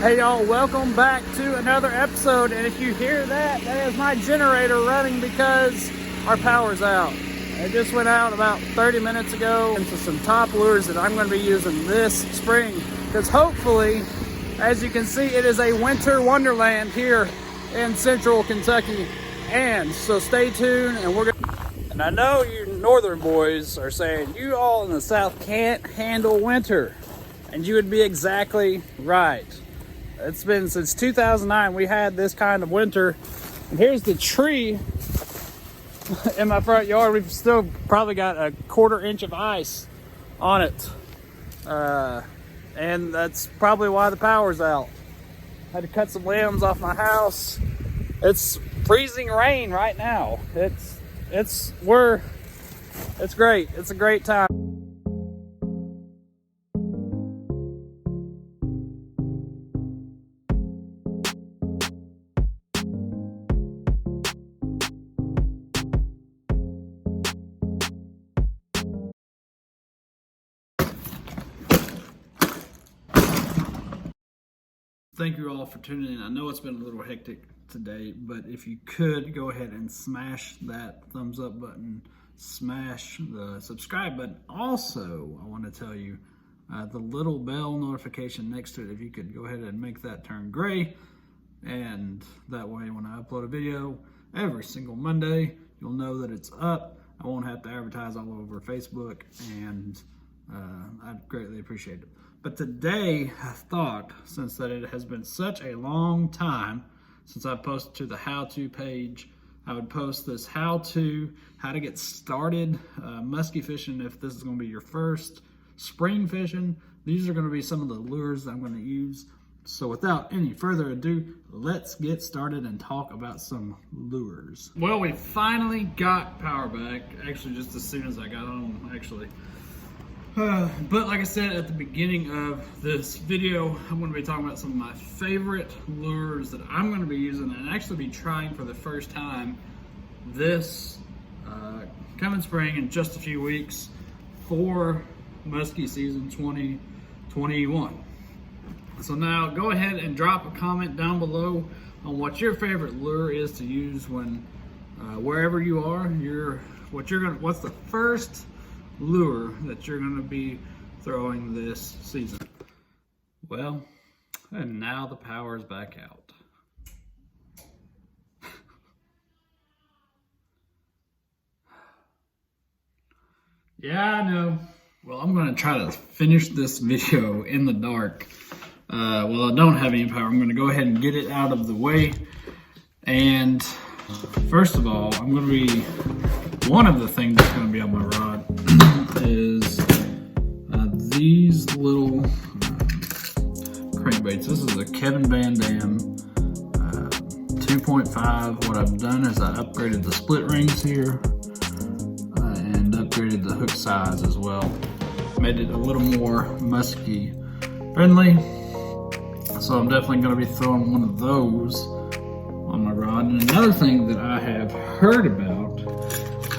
Hey y'all, welcome back to another episode. And if you hear that, that is my generator running because our power's out. It just went out about 30 minutes ago into some top lures that I'm going to be using this spring. Because hopefully, as you can see, it is a winter wonderland here in central Kentucky. And so stay tuned and we're going to... And I know you northern boys are saying, you all in the south can't handle winter. And you would be exactly right. It's been since 2009 we had this kind of winter. And here's the tree in my front yard. We've still probably got a 1/4 inch of ice on it. And that's probably why the power's out. Had to cut some limbs off my house. It's freezing rain right now. It's great. It's a great time. Thank you all for tuning in. I know it's been a little hectic today, but if you could go ahead and smash that thumbs up button, smash the subscribe button. Also, I want to tell you the little bell notification next to it, if you could go ahead and make that turn gray, and that way when I upload a video every single Monday, you'll know that it's up. I won't have to advertise all over Facebook, and I'd greatly appreciate it. But today, I thought, since that it has been such a long time since I posted to the how-to page, I would post this how-to, how to get started musky fishing if this is going to be your first spring fishing. These are going to be some of the lures that I'm going to use. So without any further ado, let's get started and talk about some lures. Well, we finally got power back, actually just as soon as I got home, actually. But like I said at the beginning of this video, I'm going to be talking about some of my favorite lures that I'm going to be using and actually be trying for the first time this coming spring in just a few weeks for musky season 2021. So now go ahead and drop a comment down below on what your favorite lure is to use when wherever you are. What's the first lure that you're going to be throwing this season? Well, and now the power's back out. Yeah, I know. Well, I'm going to try to finish this video in the dark. Well, I don't have any power. I'm going to go ahead and get it out of the way. And first of all, I'm going to be, one of the things that's going to be on my rod is these little crankbaits. This is a Kevin Van Dam 2.5. What I've done is I upgraded the split rings here and upgraded the hook size as well. Made it a little more musky friendly. So I'm definitely going to be throwing one of those on my rod. And another thing that I have heard about,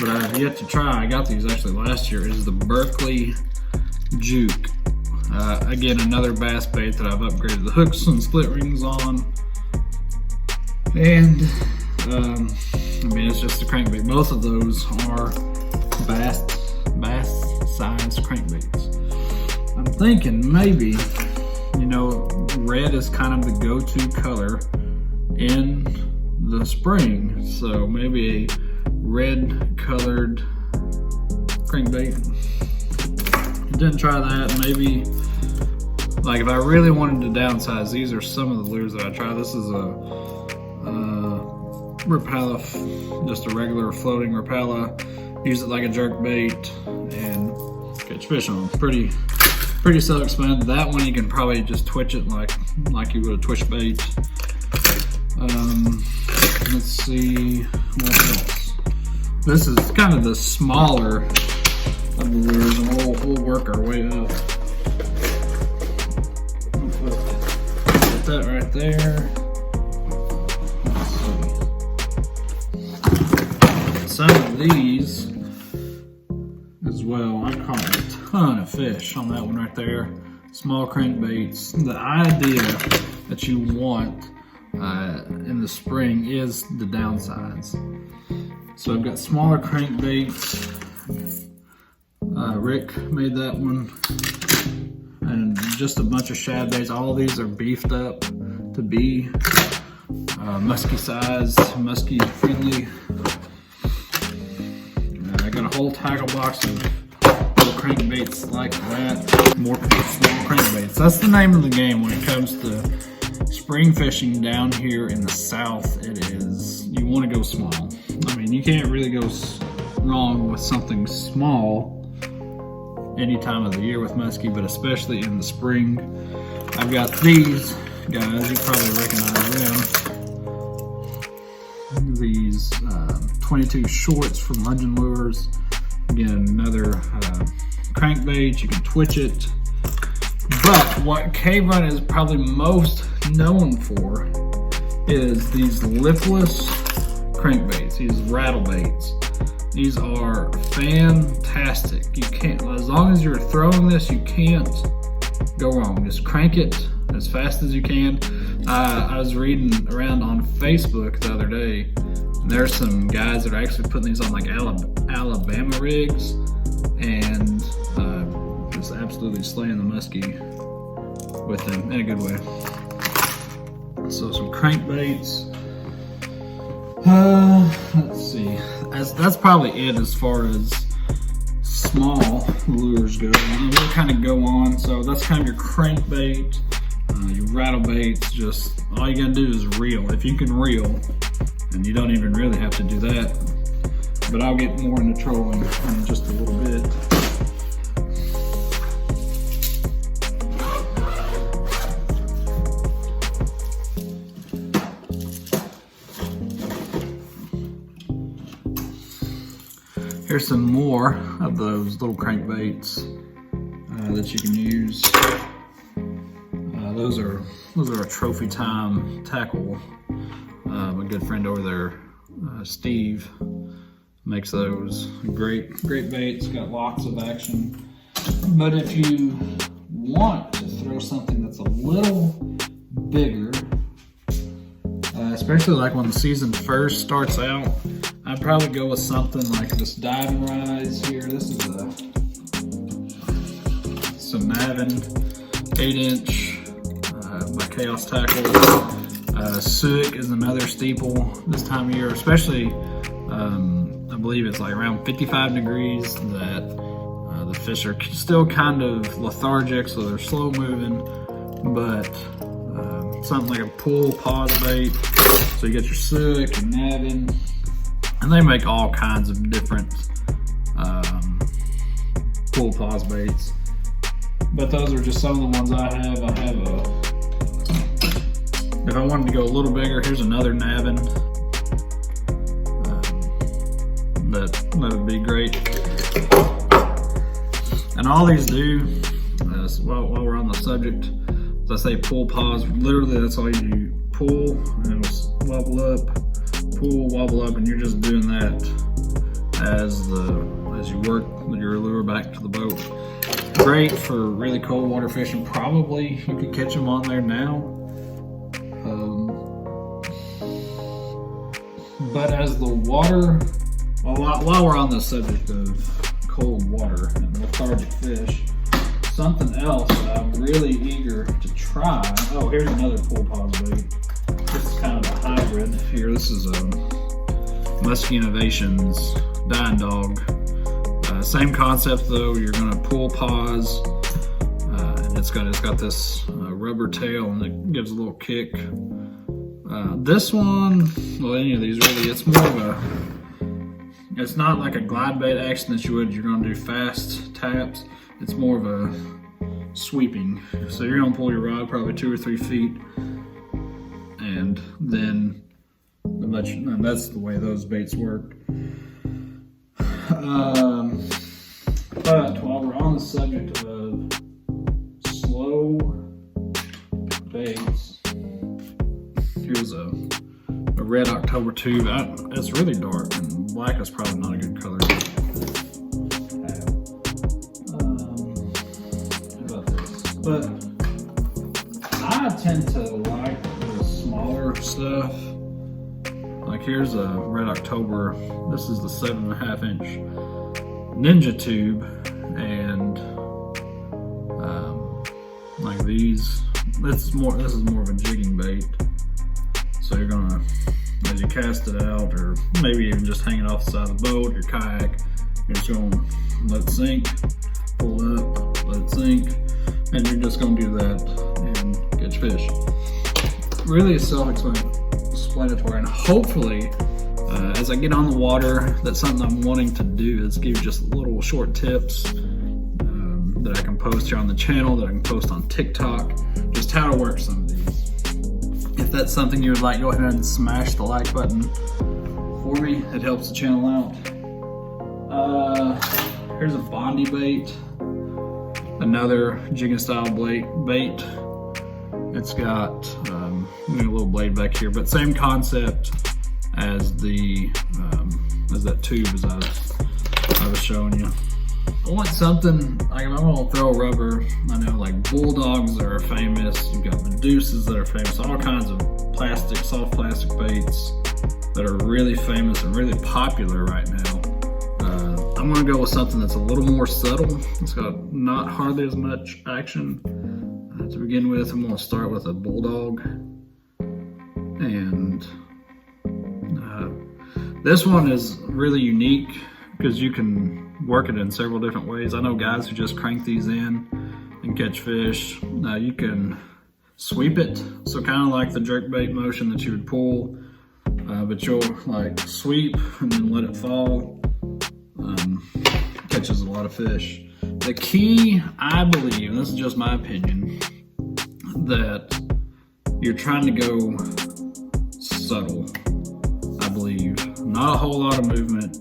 but I have yet to try, I got these actually last year, is the Berkeley Juke. Again, another bass bait that I've upgraded the hooks and split rings on. And, I mean, it's just a crankbait. Both of those are bass size crankbaits. I'm thinking maybe, you know, red is kind of the go-to color in the spring. So maybe a red colored crankbait. Didn't try that. Maybe like if I really wanted to downsize, these are some of the lures that I try. This is a Rapala, just a regular floating Rapala. Use it like a jerk bait and catch fish on. Pretty self-explanatory. That one you can probably just twitch it like you would a twitch bait. Let's see what else. This is kind of the smaller of the lures, and we'll work our way up. Put that right there. Let's see. Some of these as well. I caught a ton of fish on that one right there. small crankbaits. The idea that you want in the spring is the downsides. So I've got smaller crankbaits. Rick made that one, and just a bunch of shad baits. All of these are beefed up to be musky size, musky friendly. I got a whole tackle box of little crankbaits like that. More small crankbaits. That's the name of the game when it comes to spring fishing down here in the south. It is, you want to go small. I mean, you can't really go wrong with something small any time of the year with musky, but especially in the spring. I've got these guys, you probably recognize them. These 22 shorts from Legend Lures. Again, another crankbait, you can twitch it. But what K-Run is probably most known for is these lipless crankbaits, these rattle baits. These are fantastic. You can't, as long as you're throwing this, you can't go wrong. Just crank it as fast as you can. I was reading around on Facebook the other day, and there's some guys that are actually putting these on like Alabama rigs, and just absolutely slaying the musky with them in a good way. So some crankbaits. Let's see. That's probably it as far as small lures go. And we'll kind of go on. So that's kind of your crankbait, your rattle baits. Just all you gotta do is reel. If you can reel, and you don't even really have to do that. But I'll get more into trolling in just a little bit. Here's some more of those little crankbaits that you can use. Those are a trophy time tackle. My good friend over there, Steve, makes those great baits. Got lots of action. But if you want to throw something that's a little bigger, especially like when the season first starts out, I'd probably go with something like this Dive and Rise here. This is some Navin 8-inch by Chaos Tackle. Sook is another staple this time of year, especially I believe it's like around 55 degrees that the fish are still kind of lethargic, so they're slow moving, but something like a pull pause bait. So you get your Sook and Navin. And they make all kinds of different pull pause baits. But those are just some of the ones I have. If I wanted to go a little bigger, here's another Navin. That would be great. And all these do, while we're on the subject, as I say pull pause, literally that's all you do. Pull and it'll wobble up. Pull, wobble up, and you're just doing that as you work your lure back to the boat. Great for really cold water fishing. Probably you could catch them on there now. But as the water, while we're on the subject of cold water and lethargic fish, something else that I'm really eager to try. Oh, here's another pull pause bait. This is kind of a hybrid here. This is Musky Innovations Dying Dog. Same concept though. You're gonna pull pause, and it's got this rubber tail, and it gives a little kick. This one, well, any of these really, it's more of it's not like a glide bait action that you're gonna do fast taps. It's more of a sweeping. So you're gonna pull your rod probably 2 or 3 feet. And then and that's the way those baits work. But while we're on the subject of slow baits, here's a red October tube. It's really dark, and black is probably not a good color. How about this? But I tend to like the smaller stuff. Like here's a Red October. This is the 7.5 inch Ninja tube, and like these, this is more of a jigging bait. So you're gonna, as you cast it out, or maybe even just hang it off the side of the boat, your kayak, you're just gonna let it sink, pull up, let it sink, and you're just gonna do that and catch fish. Really is self-explanatory, and hopefully as I get on the water, that's something I'm wanting to do, is give you just little short tips that I can post here on the channel, that I can post on TikTok, just how to work some of these. If that's something you would like, go ahead and smash the like button for me. It helps the channel out. Here's a Bondi bait, another jigging style bait. It's got a little blade back here, but same concept as the as that tube as I was showing you. I want something, like if I'm gonna throw rubber, I know like bulldogs are famous, you've got Medusas that are famous, all kinds of plastic, soft plastic baits that are really famous and really popular right now. I'm gonna go with something that's a little more subtle. It's got not hardly as much action. To begin with, I'm gonna start with a bulldog. And this one is really unique because you can work it in several different ways. I know guys who just crank these in and catch fish. You can sweep it, so kind of like the jerkbait motion that you would pull, but you'll like sweep and then let it fall. Catches a lot of fish. The key, I believe, and this is just my opinion, that you're trying to go subtle, I believe. Not a whole lot of movement.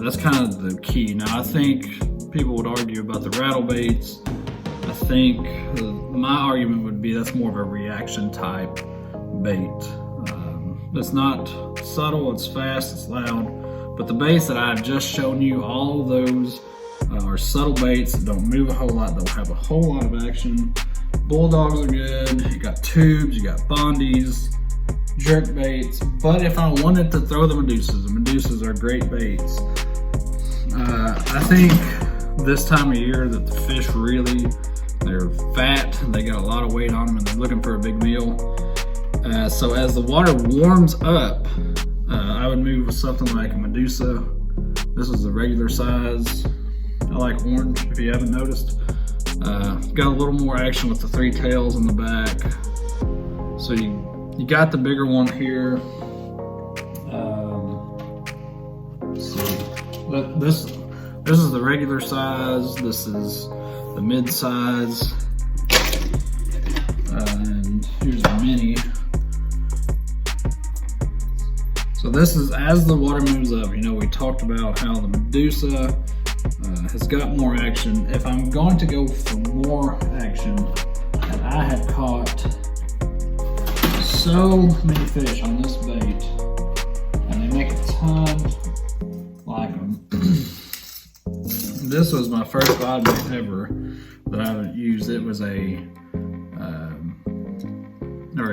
That's kind of the key. Now, I think people would argue about the rattle baits. I think my argument would be that's more of a reaction type bait. It's not subtle, it's fast, it's loud. But the baits that I've just shown you, all of those are subtle baits that don't move a whole lot, don't have a whole lot of action. Bulldogs are good, you got tubes, you got Bondis, jerk baits. But if I wanted to throw the Medusas are great baits. I think this time of year that the fish really, they're fat, they got a lot of weight on them, and they're looking for a big meal. So as the water warms up, I would move with something like a Medusa. This is the regular size. I like orange, if you haven't noticed. Got a little more action with the 3 tails on the back. So you got the bigger one here. Let's see. But this is the regular size. This is the mid size. And here's the mini. So this is as the water moves up. You know, we talked about how the Medusa has got more action. If I'm going to go for more action, and I have caught so many fish on this bait, and they make a ton like them. This was my first glide bait ever that I haven't used. It was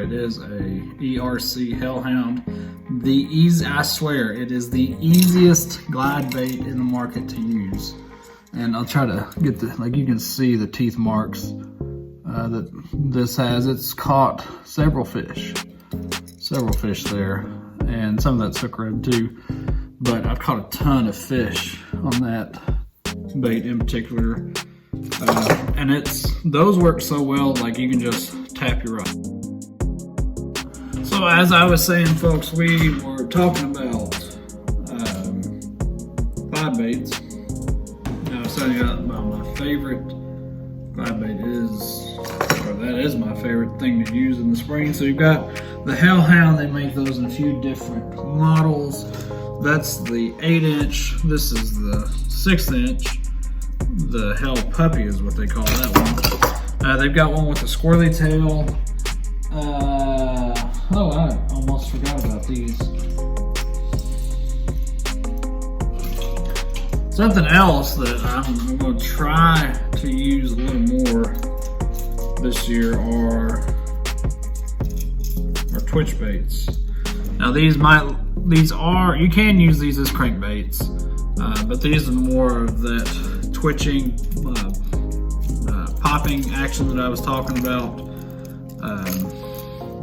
it is a ERC Hellhound. I swear, it is the easiest glide bait in the market to use. And I'll try to get like you can see the teeth marks that this has. It's caught several fish there, and some of that's hook red too. But I've caught a ton of fish on that bait in particular. And those work so well, like you can just tap your rod. So as I was saying, folks, we were talking about glide baits. Now I was telling you about my favorite glide bait that is my favorite thing to use in the spring. So you've got the Hellhound. They make those in a few different models. That's the 8-inch. This is the 6-inch. The Hell Puppy is what they call that one. They've got one with a squirrely tail. Oh, I almost forgot about these. Something else that I'm going to try to use a little more this year are twitch baits. Now these are, you can use these as crankbaits, but these are more of that twitching, popping action that I was talking about.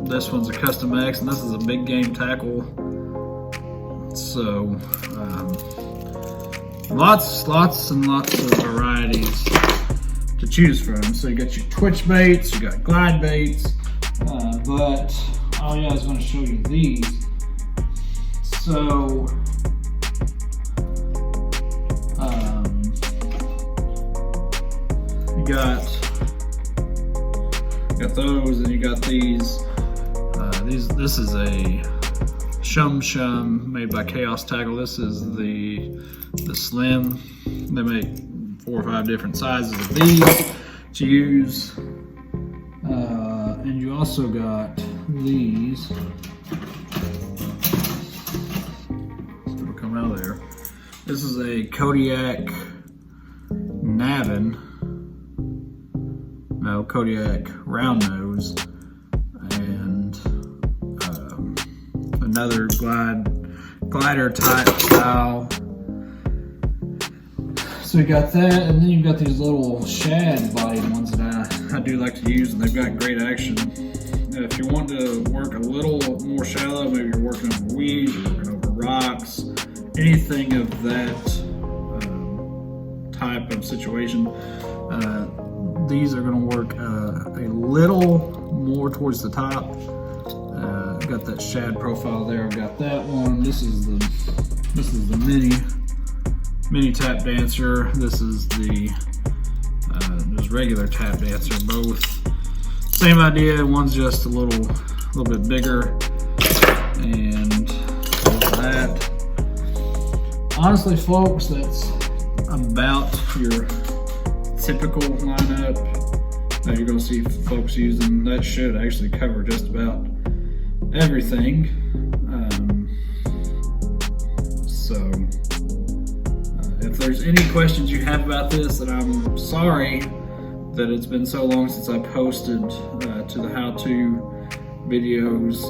This one's a custom X, and this is a big game tackle. So lots and lots of varieties to choose from. So you got your twitch baits, you got glide baits, but I was going to show you these. So you got those, and you got these. This is a Shum made by Chaos Tackle. This is the slim. They make 4 or 5 different sizes of these to use, and you also got these. It'll come out of there. This is a Kodiak Navin. No, Kodiak round nose, and another glider type style. So you got that, and then you've got these little shad body ones that I do like to use, and they've got great action. If you want to work a little more shallow, maybe you're working over weeds, you're working over rocks, anything of that type of situation, these are going to work a little more towards the top. I've got that shad profile there. I've got that one. This is the mini tap dancer. This is the just regular tap dancer. Both same idea. One's just a little bit bigger, and that. Honestly, folks, that's about your typical lineup that you're going to see folks using. That should actually cover just about everything. If there's any questions you have about this, and I'm sorry that it's been so long since I posted to the how-to videos,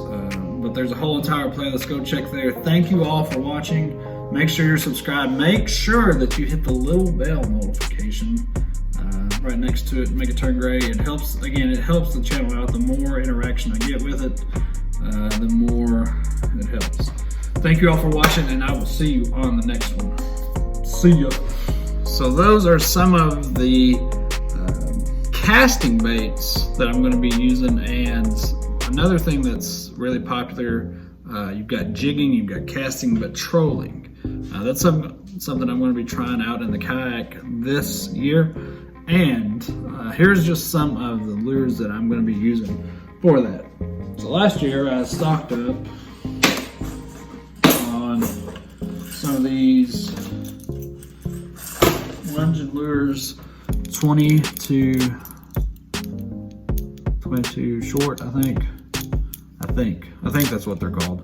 but there's a whole entire playlist. Go check there. Thank you all for watching. Make sure you're subscribed. Make sure that you hit the little bell notification right next to it. Make it turn gray. It helps the channel out. The more interaction I get with it, the more it helps. Thank you all for watching, and I will see you on the next one. See ya. So those are some of the casting baits that I'm going to be using, and another thing that's really popular, you've got jigging, you've got casting, but trolling. That's something I'm going to be trying out in the kayak this year, and here's just some of the lures that I'm going to be using for that. So last year I stocked up on some of these lunging lures, 20 to 22 short, I think that's what they're called.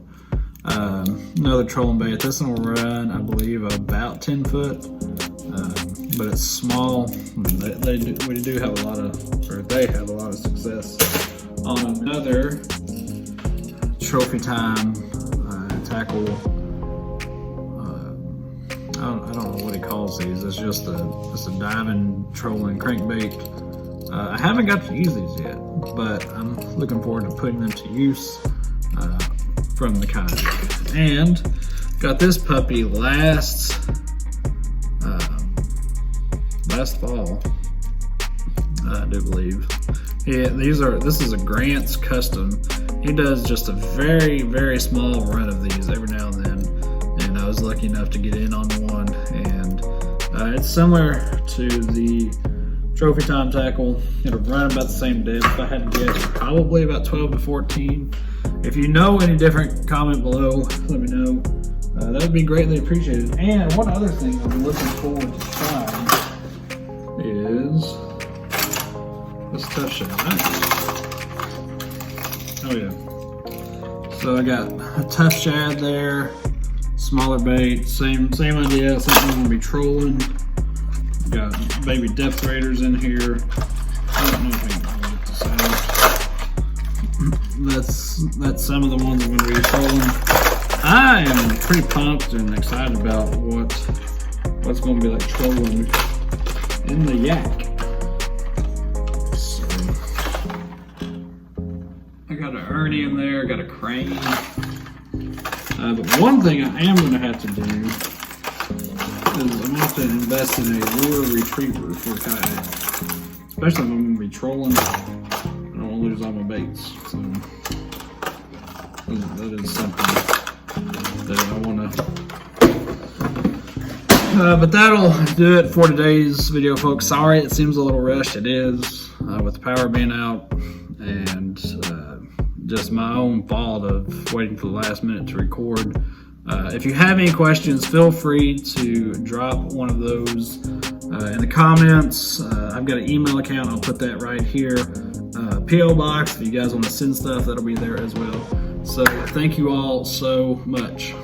Another trolling bait. This one will run, I believe, about 10 foot, but it's small. They have a lot of success on them. Another trophy time tackle. I don't know what he calls these. It's just a diamond trolling crankbait. I haven't got to use these yet, but I'm looking forward to putting them to use from the kayak. And got this puppy last fall, I do believe. Yeah, this is a Grant's custom. He does just a very, very small run of these every now and then, and I was lucky enough to get in on one, and it's similar to the trophy time tackle. It'll run about the same depth. If I had to guess, probably about 12 to 14. If you know any different, comment below, let me know. That would be greatly appreciated. And one other thing I'm looking forward to trying is this tough shad. Oh yeah. So I got a tough shad there, smaller bait, same idea, something I'm gonna be trolling. Got baby depth raiders in here. I don't know if you can get to that's some of the ones I'm going to be trolling. I am pretty pumped and excited about what's going to be like trolling in the yak. So, I got an Ernie in there, got a crane. But one thing I am going to have to do is I'm going to have to invest in a lure retriever for kayak. Especially when I'm going to be trolling. I don't want to lose all my baits. So that is something that I want to. But that'll do it for today's video, folks. Sorry it seems a little rushed. It is, with the power being out and just my own fault of waiting for the last minute to record. If you have any questions, feel free to drop one of those in the comments. I've got an email account. I'll put that right here. P.O. box, if you guys want to send stuff, that'll be there as well. So thank you all so much.